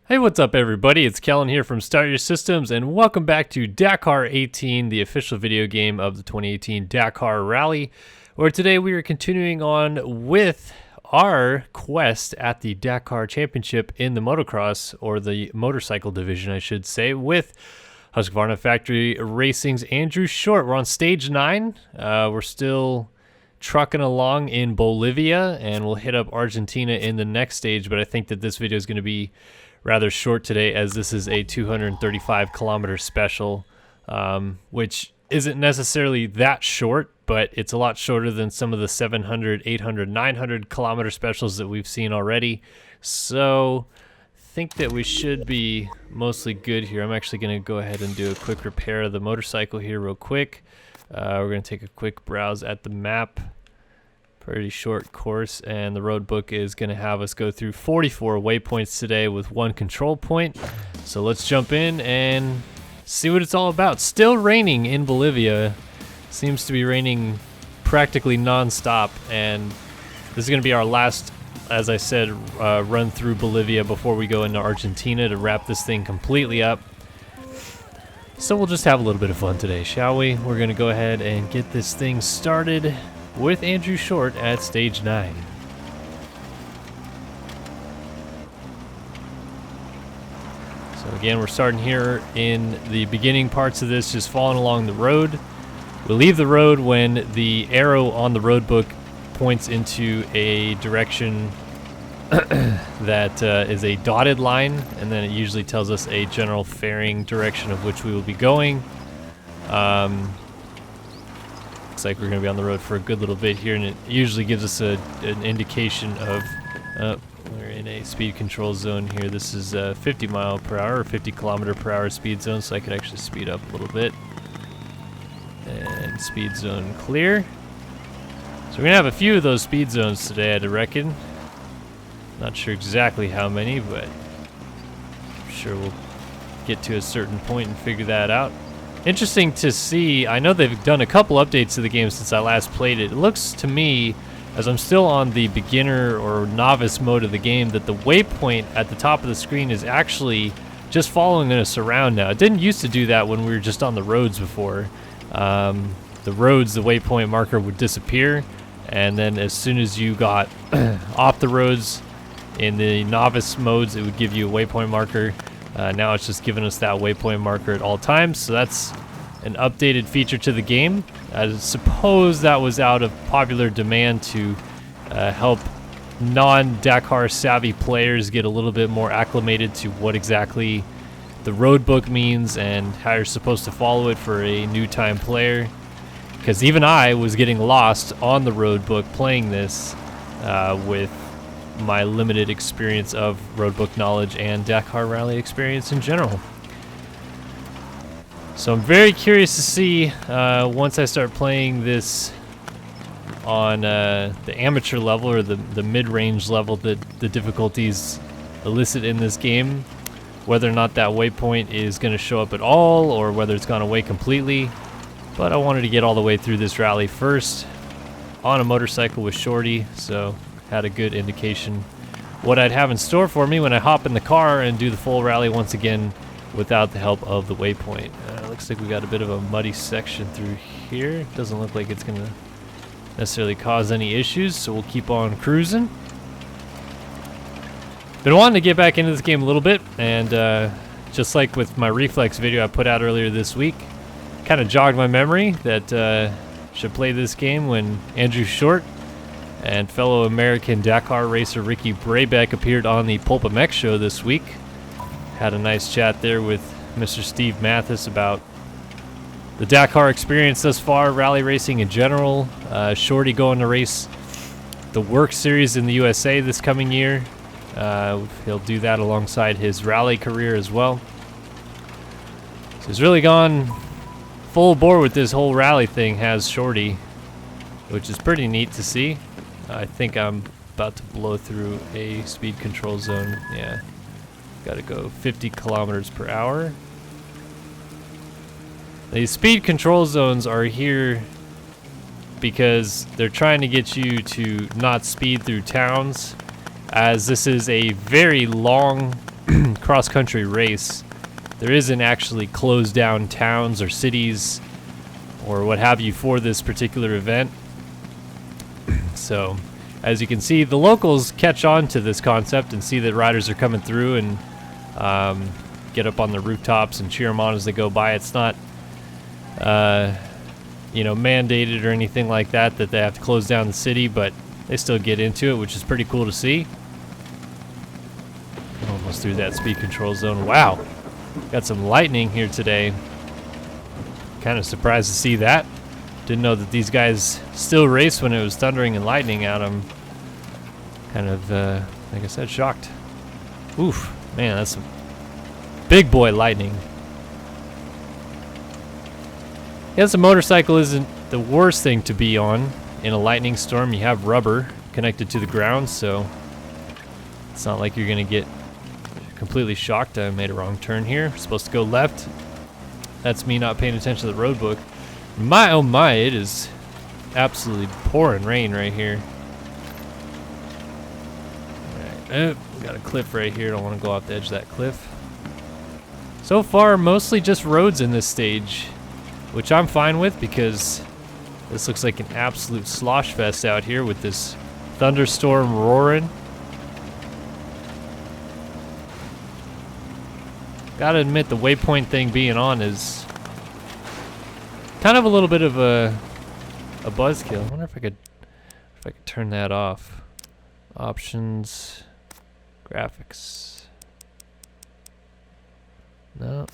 Hey, what's up everybody? It's Kellen here from Start Your Systems and welcome back to Dakar 18, the official video game of the 2018 Dakar Rally, where today we are continuing on with our quest at the Dakar Championship in the motocross, or the motorcycle division I should say, with Husqvarna Factory Racing's Andrew Short. We're on stage 9. We're still trucking along in Bolivia and we'll hit up Argentina in the next stage, but I think that this video is going to be rather short today, as this is a 235 kilometer special, which isn't necessarily that short, but it's a lot shorter than some of the 700, 800, 900 kilometer specials that we've seen already. So I think that we should be mostly good here. I'm actually going to go ahead and do a quick repair of the motorcycle here real quick. We're going to take a quick browse at the map. Pretty short course, and the road book is going to have us go through 44 waypoints today with 1 control point. So let's jump in and see what it's all about. Still raining in Bolivia. Seems to be raining practically non-stop, and this is going to be our last, as I said, run through Bolivia before we go into Argentina to wrap this thing completely up. So we'll just have a little bit of fun today, shall we? We're going to go ahead and get this thing started with Andrew Short at stage 9. So again, we're starting here in the beginning parts of this, just following along the road. We'll leave the road when the arrow on the road book points into a direction that is a dotted line, and then it usually tells us a general fairing direction of which we will be going. Looks like we're going to be on the road for a good little bit here, and it usually gives us an indication of we're in a speed control zone here. This is 50 mile per hour or 50 kilometer per hour speed zone, so I could actually speed up a little bit. And speed zone clear. So we're going to have a few of those speed zones today, I'd reckon. Not sure exactly how many, but I'm sure we'll get to a certain point and figure that out. Interesting to see. I know they've done a couple updates to the game since I last played it. It looks to me, as I'm still on the beginner or novice mode of the game, that the waypoint at the top of the screen is actually just following us around now. It didn't used to do that when we were just on the roads before. The roads, the waypoint marker would disappear, and then as soon as you got off the roads in the novice modes, it would give you a waypoint marker. Now it's just giving us that waypoint marker at all times, so that's an updated feature to the game. I suppose that was out of popular demand to help non-Dakar savvy players get a little bit more acclimated to what exactly the road book means and how you're supposed to follow it for a new time player. Because even I was getting lost on the road book playing this with my limited experience of roadbook knowledge and Dakar Rally experience in general. So I'm very curious to see once I start playing this on the amateur level, or the mid-range level that the difficulties elicit in this game, whether or not that waypoint is going to show up at all or whether it's gone away completely. But I wanted to get all the way through this rally first on a motorcycle with Shorty, so had a good indication what I'd have in store for me when I hop in the car and do the full rally once again without the help of the waypoint. Looks like we got a bit of a muddy section through here. Doesn't look like it's going to necessarily cause any issues, so we'll keep on cruising. Been wanting to get back into this game a little bit, and just like with my reflex video I put out earlier this week, kind of jogged my memory that should play this game when Andrew Short and fellow American Dakar racer Ricky Brabeck appeared on the Pulp MX show this week. Had a nice chat there with Mr. Steve Mathis about the Dakar experience thus far, rally racing in general. Shorty going to race the Work Series in the USA this coming year. He'll do that alongside his rally career as well. So he's really gone full bore with this whole rally thing, has Shorty, which is pretty neat to see. I think I'm about to blow through a speed control zone. Yeah, got to go 50 kilometers per hour. These speed control zones are here because they're trying to get you to not speed through towns, as this is a very long cross-country race, there isn't actually closed down towns or cities or what have you for this particular event. So, as you can see, the locals catch on to this concept and see that riders are coming through and get up on the rooftops and cheer them on as they go by. It's not, you know, mandated or anything like that they have to close down the city, but they still get into it, which is pretty cool to see. Almost through that speed control zone. Wow, got some lightning here today. Kind of surprised to see that. Didn't know that these guys still race when it was thundering and lightning at them. Kind of, like I said, shocked. Oof, man, that's some big boy lightning. Yes, a motorcycle isn't the worst thing to be on in a lightning storm. You have rubber connected to the ground, so it's not like you're gonna get completely shocked. I made a wrong turn here. Supposed to go left. That's me not paying attention to the road book. My oh my, it is absolutely pouring rain right here. Alright, we got a cliff right here. Don't want to go off the edge of that cliff. So far, mostly just roads in this stage, which I'm fine with because this looks like an absolute slosh fest out here with this thunderstorm roaring. Gotta admit, the waypoint thing being on is kind of a little bit of a buzzkill. I wonder if I could turn that off. Options, graphics. No.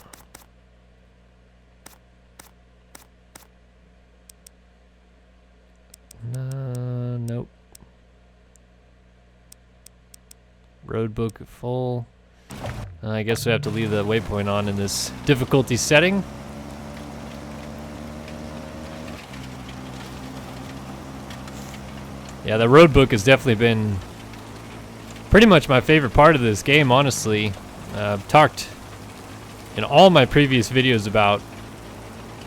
No, nope. Road book full. I guess we have to leave the waypoint on in this difficulty setting. Yeah, the road book has definitely been pretty much my favorite part of this game, honestly. I've talked in all my previous videos about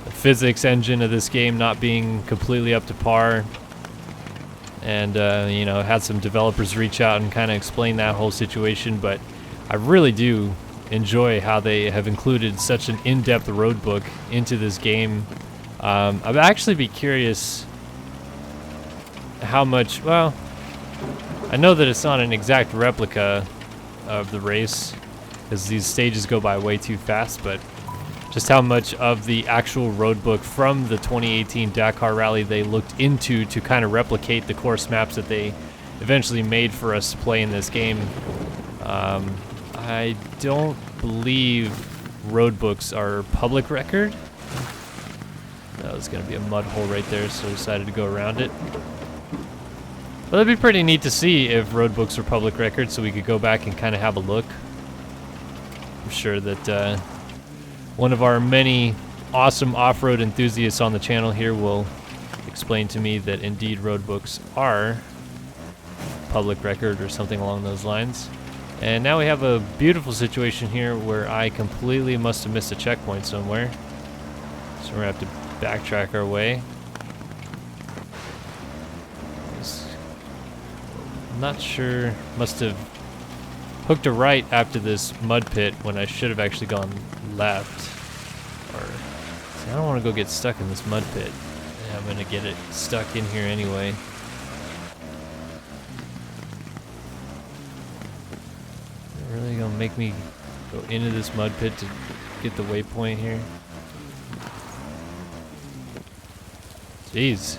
the physics engine of this game not being completely up to par. And, you know, had some developers reach out and kind of explain that whole situation, but I really do enjoy how they have included such an in-depth road book into this game. I'd actually be curious how much, well, I know that it's not an exact replica of the race because these stages go by way too fast, but just how much of the actual road book from the 2018 Dakar Rally they looked into to kind of replicate the course maps that they eventually made for us to play in this game. I don't believe road books are public record. That was going to be a mud hole right there, so I decided to go around it. But it'd be pretty neat to see if road books were public record so we could go back and kind of have a look. I'm sure that one of our many awesome off-road enthusiasts on the channel here will explain to me that indeed road books are public record or something along those lines. And now we have a beautiful situation here where I completely must have missed a checkpoint somewhere. So we're going to have to backtrack our way. I'm not sure, must have hooked a right after this mud pit when I should have actually gone left. Or, see, I don't want to go get stuck in this mud pit. Yeah, I'm going to get it stuck in here anyway. Really gonna make me go into this mud pit to get the waypoint here? Jeez.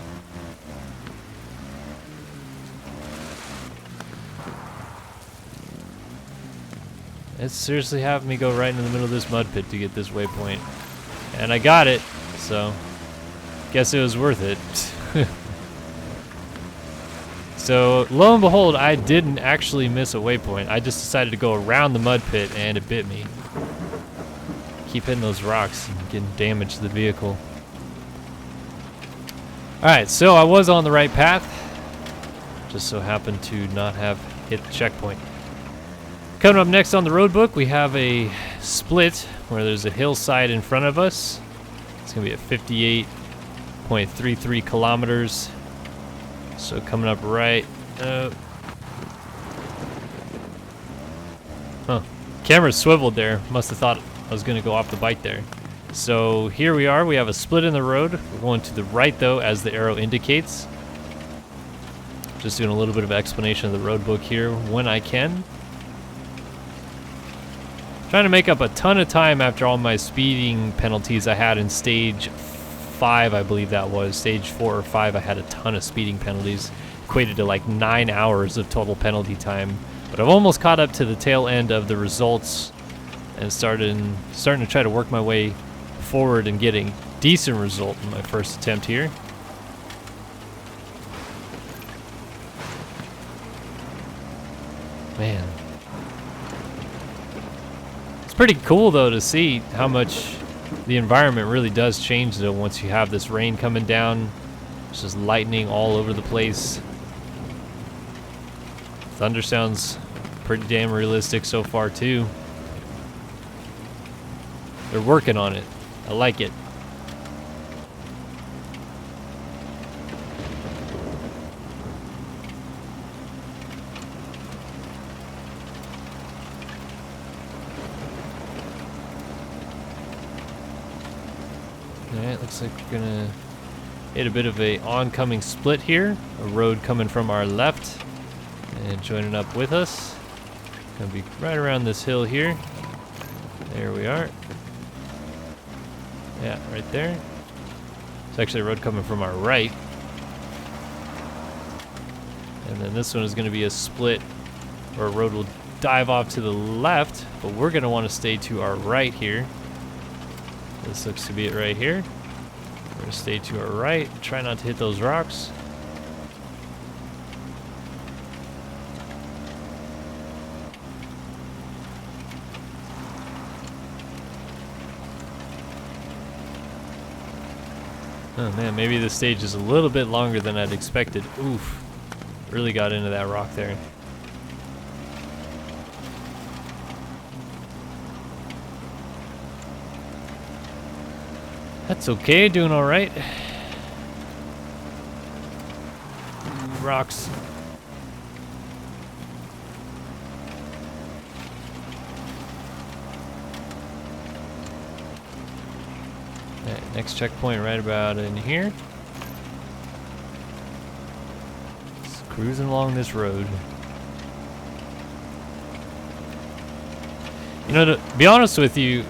It's seriously having me go right into the middle of this mud pit to get this waypoint. And I got it, so guess it was worth it. So, lo and behold, I didn't actually miss a waypoint. I just decided to go around the mud pit and it bit me. Keep hitting those rocks and getting damage to the vehicle. Alright, so I was on the right path. Just so happened to not have hit the checkpoint. Coming up next on the road book, we have a split where there's a hillside in front of us. It's going to be at 58.33 kilometers. So coming up right. Huh. Camera swiveled there. Must have thought I was going to go off the bike there. So here we are. We have a split in the road. We're going to the right though, as the arrow indicates. Just doing a little bit of explanation of the road book here when I can. Trying to make up a ton of time after all my speeding penalties I had in stage 5, I believe that was. Stage 4 or 5, I had a ton of speeding penalties. Equated to like 9 hours of total penalty time. But I've almost caught up to the tail end of the results and starting to try to work my way forward and getting decent result in my first attempt here. Man. It's pretty cool though to see how much the environment really does change though once you have this rain coming down. It's just lightning all over the place. Thunder sounds pretty damn realistic so far too. They're working on it. I like it. Alright, looks like we're gonna hit a bit of a oncoming split here. A road coming from our left and joining up with us. Gonna be right around this hill here. There we are. Yeah, right there. It's actually a road coming from our right. And then this one is going to be a split, or a road will dive off to the left, but we're going to want to stay to our right here. This looks to be it right here. We're going to stay to our right, try not to hit those rocks. Oh man, maybe this stage is a little bit longer than I'd expected. Oof. Really got into that rock there. That's okay, doing alright. Rocks. Alright, next checkpoint right about in here. Just cruising along this road. You know, to be honest with you,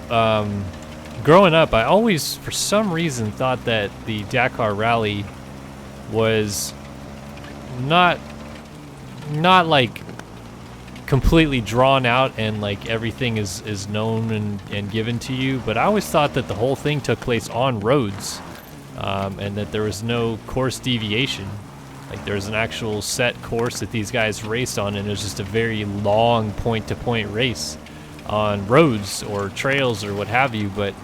growing up, I always, for some reason, thought that the Dakar Rally was not like completely drawn out and like everything is known and given to you, but I always thought that the whole thing took place on roads, and that there was no course deviation. Like there was an actual set course that these guys raced on, and it was just a very long point-to-point race on roads or trails or what have you. But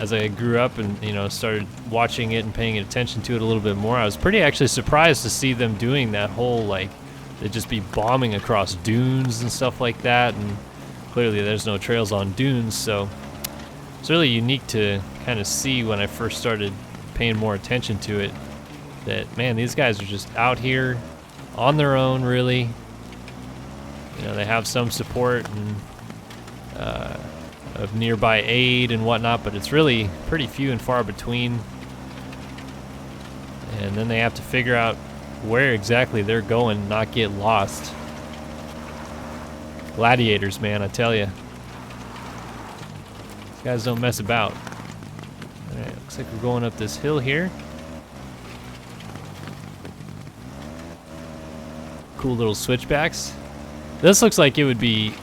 as I grew up and, you know, started watching it and paying attention to it a little bit more, I was pretty actually surprised to see them doing that whole, like, they'd just be bombing across dunes and stuff like that, and clearly there's no trails on dunes, so it's really unique to kind of see when I first started paying more attention to it that, man, these guys are just out here on their own, really. You know, they have some support and of nearby aid and whatnot, but it's really pretty few and far between. And then they have to figure out where exactly they're going, not get lost. Gladiators, man, I tell you. These guys don't mess about. Alright, looks like we're going up this hill here. Cool little switchbacks. This looks like it would be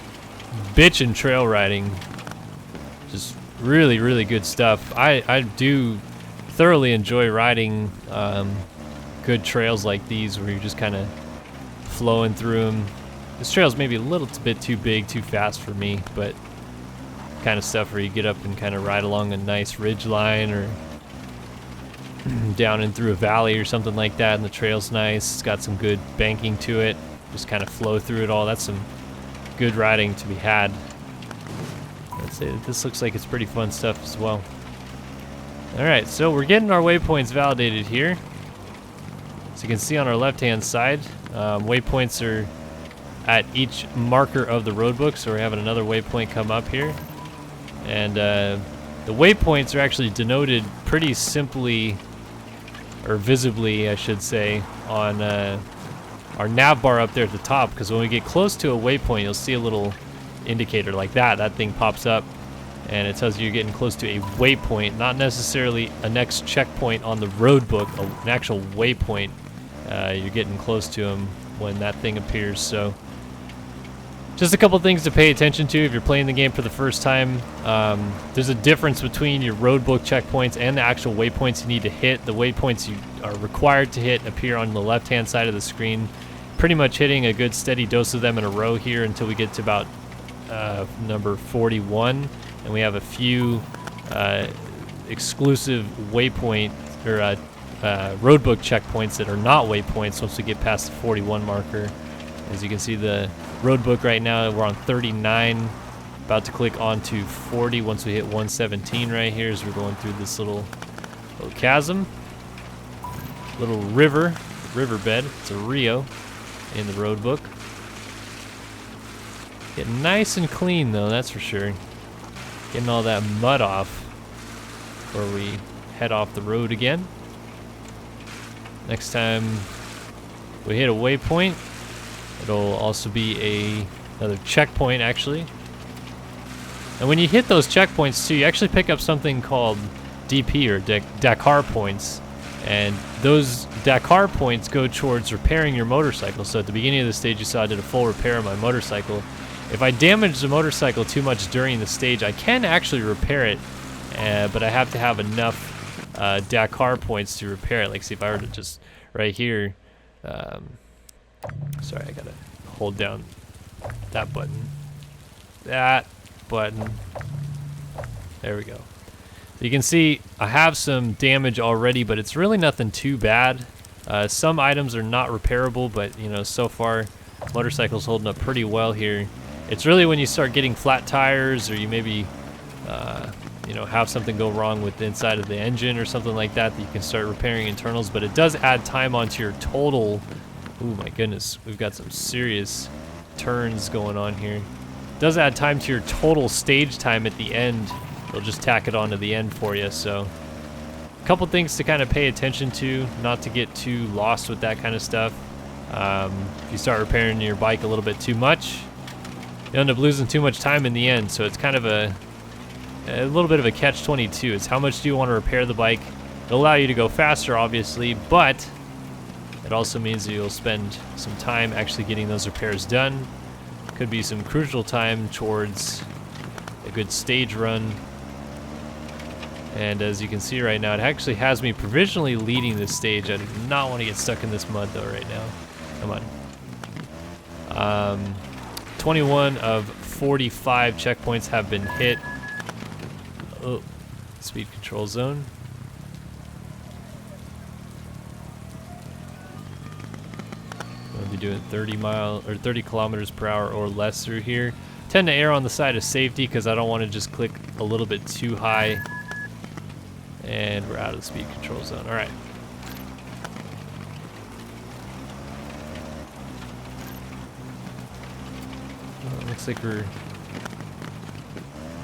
bitchin' trail riding. Just really, really good stuff. I do thoroughly enjoy riding good trails like these where you're just kind of flowing through them. This trail's maybe a little bit too big, too fast for me, but kind of stuff where you get up and kind of ride along a nice ridge line or down in through a valley or something like that, and the trail's nice. It's got some good banking to it. Just kind of flow through it all. That's some good riding to be had. I'd say that this looks like it's pretty fun stuff as well. Alright, so we're getting our waypoints validated here. So you can see on our left hand side, waypoints are at each marker of the road book. So we're having another waypoint come up here. And the waypoints are actually denoted pretty simply, or visibly, I should say, on our nav bar up there at the top. Because when we get close to a waypoint, you'll see a little indicator like that. That thing pops up, and it tells you you're getting close to a waypoint, not necessarily a next checkpoint on the road book, an actual waypoint. You're getting close to them when that thing appears. So just a couple things to pay attention to if you're playing the game for the first time. There's a difference between your roadbook checkpoints and the actual waypoints you need to hit. The waypoints you are required to hit appear on the left-hand side of the screen. Pretty much hitting a good steady dose of them in a row here until we get to about number 41, and we have a few exclusive waypoint or roadbook checkpoints that are not waypoints once we get past the 41 marker. As you can see, the roadbook right now, we're on 39, about to click onto 40 once we hit 117 right here as we're going through this little chasm, little riverbed. It's a Rio in the roadbook. Getting nice and clean though, that's for sure. Getting all that mud off before we head off the road again. Next time we hit a waypoint, it'll also be another checkpoint actually. And when you hit those checkpoints too, you actually pick up something called DP or Dakar points. And those Dakar points go towards repairing your motorcycle. So at the beginning of the stage you saw I did a full repair of my motorcycle. If I damage the motorcycle too much during the stage, I can actually repair it, but I have to have enough Dakar points to repair it. Like, see if I were to just right here, sorry, I gotta hold down that button. That button. There we go. So you can see I have some damage already, but it's really nothing too bad. Some items are not repairable, but you know, so far motorcycle's holding up pretty well here. It's really when you start getting flat tires, or you maybe you know, have something go wrong with the inside of the engine or something like that, that you can start repairing internals. But it does add time onto your total. Oh my goodness, we've got some serious turns going on here. It does add time to your total stage time at the end. They'll just tack it onto the end for you. So a couple things to kind of pay attention to, not to get too lost with that kind of stuff. If you start repairing your bike a little bit too much, you end up losing too much time in the end. So it's kind of a little bit of a catch-22. It's how much do you want to repair the bike? It'll allow you to go faster, obviously, but it also means that you'll spend some time actually getting those repairs done. Could be some crucial time towards a good stage run. And as you can see right now, it actually has me provisionally leading this stage. I do not want to get stuck in this mud though right now. Come on. 21 of 45 checkpoints have been hit. Oh, speed control zone. We'll be doing 30 kilometers per hour or less through here. Tend to err on the side of safety because I don't want to just click a little bit too high. And we're out of the speed control zone. All right. Well, looks like we're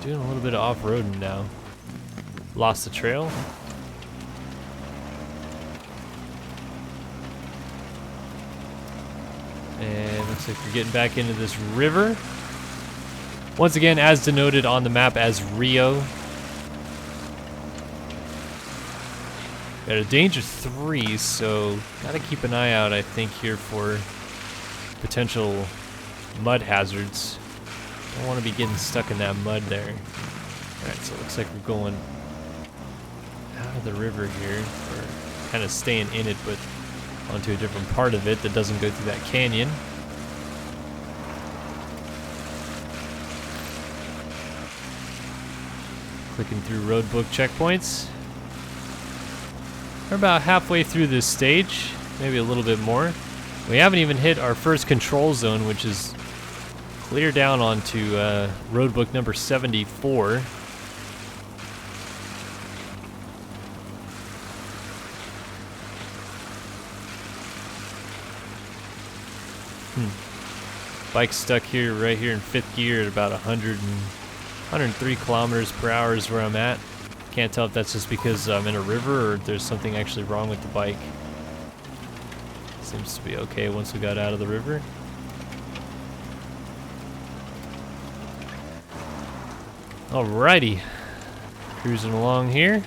doing a little bit of off-roading now. Lost the trail. And looks like we're getting back into this river. Once again, as denoted on the map as Rio. Got a danger 3, so gotta keep an eye out, I think, here for potential mud hazards. Don't want to be getting stuck in that mud there. Alright, so it looks like we're going out of the river here, or kind of staying in it, but onto a different part of it that doesn't go through that canyon. Clicking through roadbook checkpoints. We're about halfway through this stage, maybe a little bit more. We haven't even hit our first control zone, which is clear down onto roadbook number 74. Bike's stuck here, right here in 5th gear at about 103 kilometers per hour is where I'm at. Can't tell if that's just because I'm in a river or if there's something actually wrong with the bike. Seems to be okay once we got out of the river. Alrighty, cruising along here.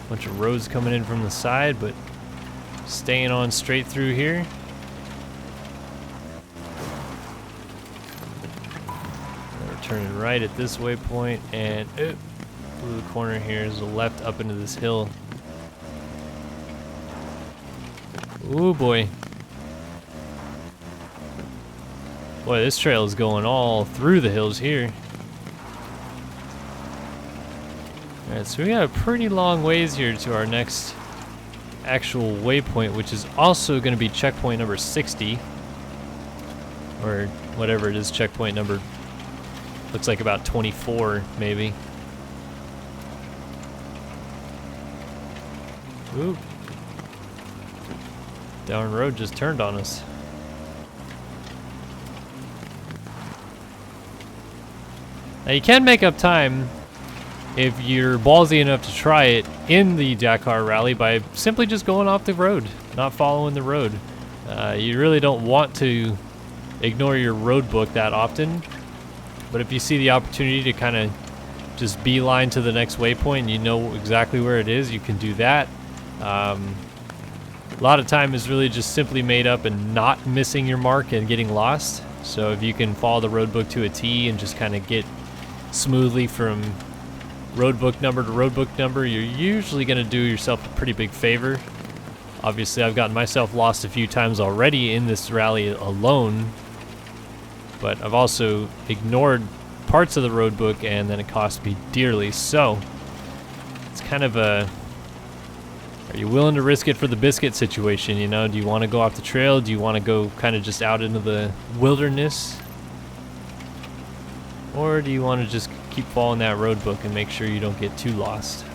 Bunch of roads coming in from the side, but staying on straight through here. We're turning right at this waypoint, and through the corner here is a left up into this hill. Ooh boy. Boy, this trail is going all through the hills here. Alright, so we got a pretty long ways here to our next actual waypoint, which is also going to be checkpoint number 60. Or whatever it is, checkpoint number, looks like about 24 maybe. Ooh. Down road just turned on us. Now you can make up time if you're ballsy enough to try it in the Dakar Rally by simply just going off the road, not following the road. You really don't want to ignore your road book that often, but if you see the opportunity to kind of just beeline to the next waypoint and you know exactly where it is, you can do that. A lot of time is really just simply made up and not missing your mark and getting lost. So if you can follow the road book to a T and just kind of get smoothly from road book number to road book number, you're usually going to do yourself a pretty big favor. Obviously, I've gotten myself lost a few times already in this rally alone, but I've also ignored parts of the road book and then it cost me dearly. So it's kind of a, are you willing to risk it for the biscuit situation? You know, do you want to go off the trail? Do you want to go kind of just out into the wilderness? Or do you want to just keep following that road book and make sure you don't get too lost?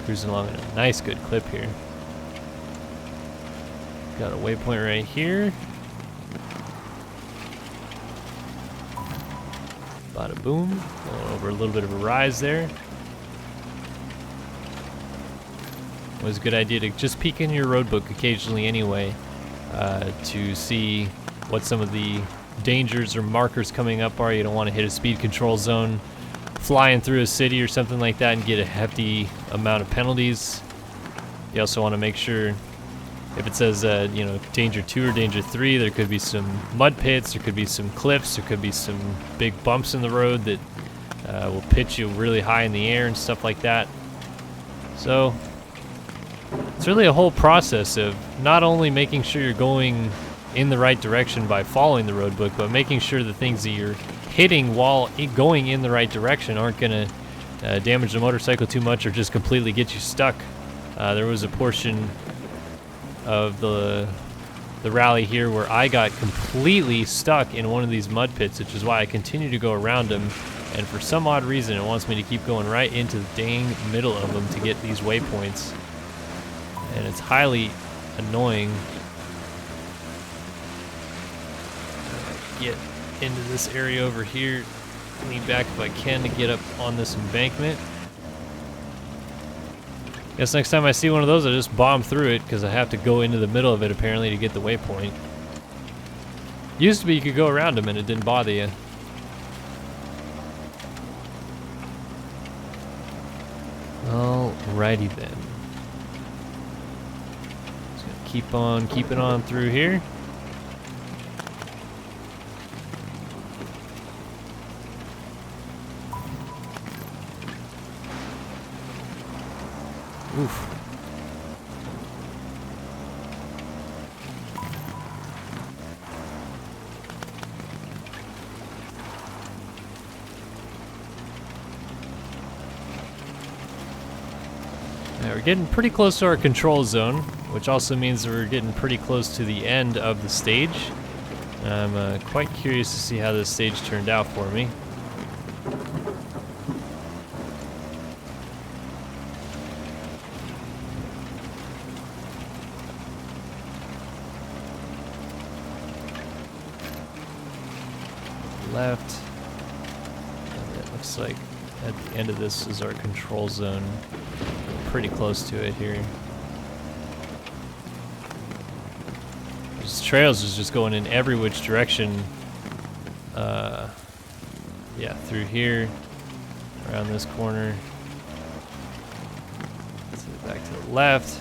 Cruising along at a nice good clip here. Got a waypoint right here. Bada boom. Going over a little bit of a rise there. Always a good idea to just peek in your road book occasionally anyway, to see what some of the dangers or markers coming up are. You don't want to hit a speed control zone flying through a city or something like that and get a hefty amount of penalties. You also want to make sure if it says you know, danger 2 or danger 3, there could be some mud pits, there could be some cliffs, there could be some big bumps in the road that will pitch you really high in the air and stuff like that. So it's really a whole process of not only making sure you're going in the right direction by following the road book, but making sure the things that you're hitting while going in the right direction aren't going to damage the motorcycle too much or just completely get you stuck. There was a portion of the rally here where I got completely stuck in one of these mud pits, which is why I continue to go around them, and for some odd reason it wants me to keep going right into the dang middle of them to get these waypoints, and it's highly annoying. Get into this area over here, lean back if I can to get up on this embankment. Guess next time I see one of those, I just bomb through it because I have to go into the middle of it apparently to get the waypoint. Used to be you could go around them and it didn't bother you. Alrighty then. Just gonna keep on keeping on through here. Oof. Now we're getting pretty close to our control zone, which also means that we're getting pretty close to the end of the stage. I'm quite curious to see how this stage turned out for me. left. And it looks like at the end of this is our control zone. We're pretty close to it here. These trails is just going in every which direction. Yeah, through here, around this corner. So back to the left.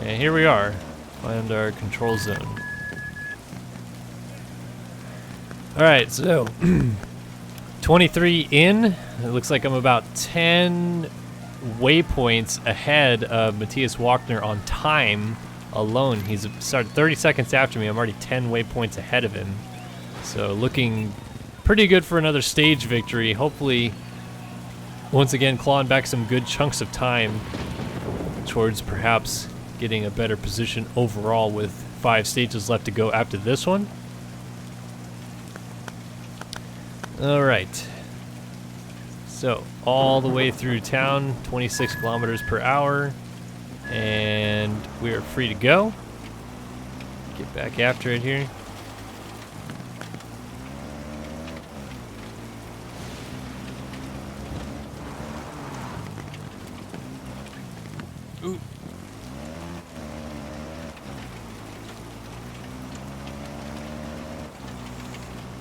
And here we are, find our control zone. Alright, so 23 in. It looks like I'm about 10 waypoints ahead of Matthias Wagner on time alone. He's started 30 seconds after me. I'm already 10 waypoints ahead of him. So looking pretty good for another stage victory. Hopefully, once again, clawing back some good chunks of time towards perhaps getting a better position overall with 5 stages left to go after this one. All right. So all the way through town, 26 kilometers per hour. And we are free to go. Get back after it here. Ooh.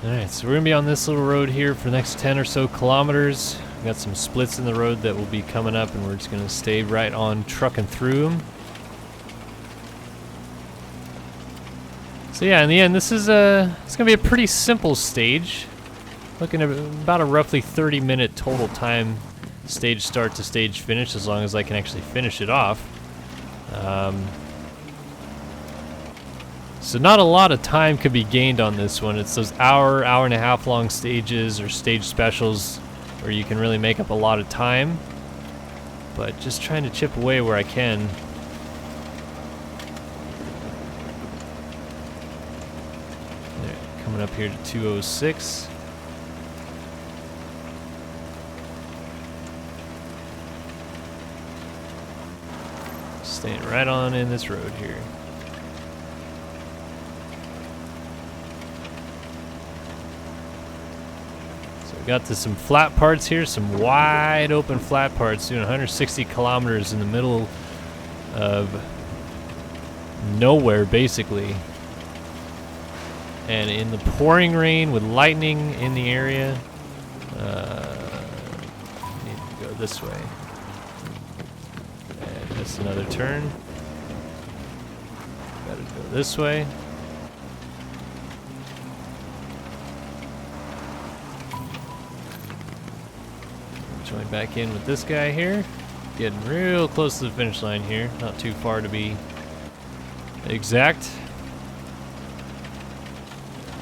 Alright, so we're going to be on this little road here for the next 10 or so kilometers. We got some splits in the road that will be coming up, and we're just going to stay right on trucking through them. So yeah, in the end, this is it's going to be a pretty simple stage. Looking at about a roughly 30-minute total time, stage start to stage finish, as long as I can actually finish it off. So not a lot of time could be gained on this one. It's those hour and a half long stages or stage specials where you can really make up a lot of time. But just trying to chip away where I can. There, coming up here to 206. Staying right on in this road here. We got to some flat parts here, some wide open flat parts, doing 160 kilometers in the middle of nowhere, basically. And in the pouring rain with lightning in the area. Need to go this way. And just another turn. Gotta go this way. Join back in with this guy here. Getting real close to the finish line here. Not too far to be exact.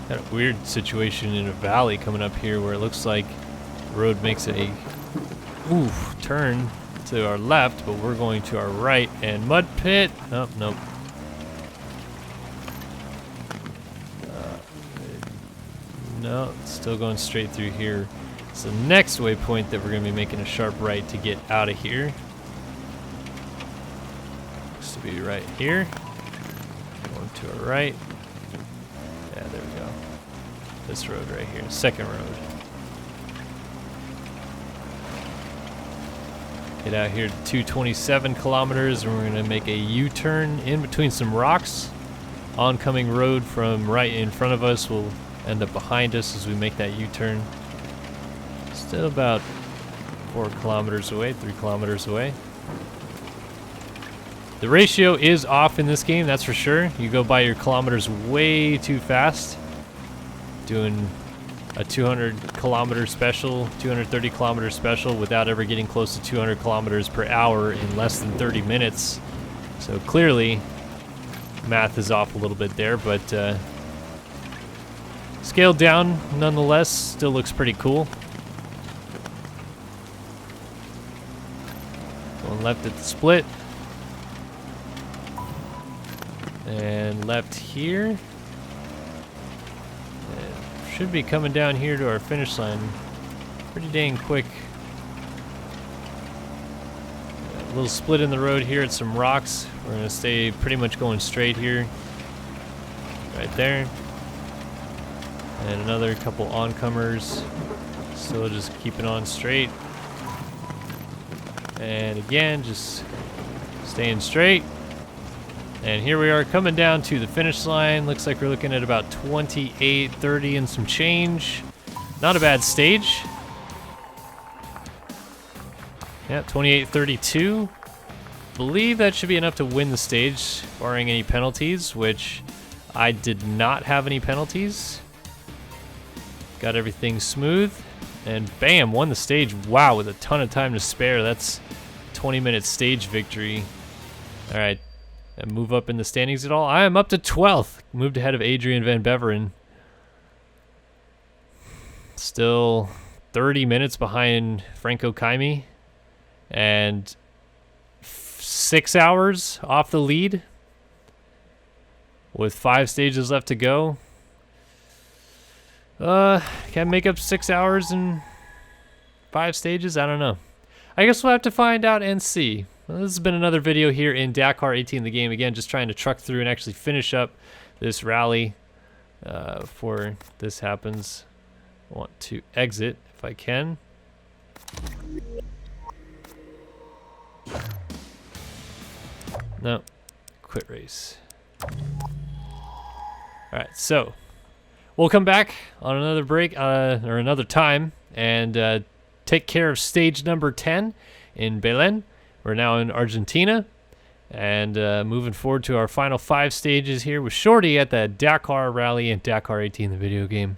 Got a weird situation in a valley coming up here where it looks like the road makes a turn to our left, but we're going to our right. And mud pit. Oh, nope. No, it's still going straight through here. So the next waypoint that we're going to be making a sharp right to get out of here. Looks to be right here. Going to our right. Yeah, there we go. This road right here, second road. Get out here to 227 kilometers, and we're going to make a U-turn in between some rocks. Oncoming road from right in front of us will end up behind us as we make that U-turn. Still about 4 kilometers away, 3 kilometers away. The ratio is off in this game, that's for sure. You go by your kilometers way too fast. Doing a 200 kilometer special, 230 kilometer special without ever getting close to 200 kilometers per hour in less than 30 minutes. So clearly, math is off a little bit there, but scaled down nonetheless, still looks pretty cool. Going left at the split. And left here. And should be coming down here to our finish line pretty dang quick. A little split in the road here at some rocks. We're going to stay pretty much going straight here. right there. And another couple oncomers. Still just keeping on straight. And again, just staying straight. And here we are coming down to the finish line. Looks like we're looking at about 28:30 and some change. Not a bad stage. Yeah, 28:32. Believe that should be enough to win the stage, barring any penalties, which I did not have any penalties. Got everything smooth. And bam, won the stage. Wow, with a ton of time to spare. That's 20-minute stage victory. All right. And move up in the standings at all. I am up to 12th. Moved ahead of Adrian Van Beveren. Still 30 minutes behind Franco Kaimi. And 6 hours off the lead. With 5 stages left to go. Can I make up 6 hours in 5 stages? I don't know. I guess we'll have to find out and see. Well, this has been another video here in Dakar 18, the game. Again, just trying to truck through and actually finish up this rally before this happens. I want to exit if I can. No, quit race. All right, so we'll come back on another break or another time and take care of stage number 10 in Belén. We're now in Argentina and moving forward to our final 5 stages here with Shorty at the Dakar Rally and Dakar 18, the video game.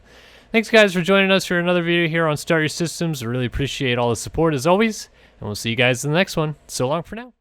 Thanks, guys, for joining us for another video here on Start Your Systems. I really appreciate all the support as always, and we'll see you guys in the next one. So long for now.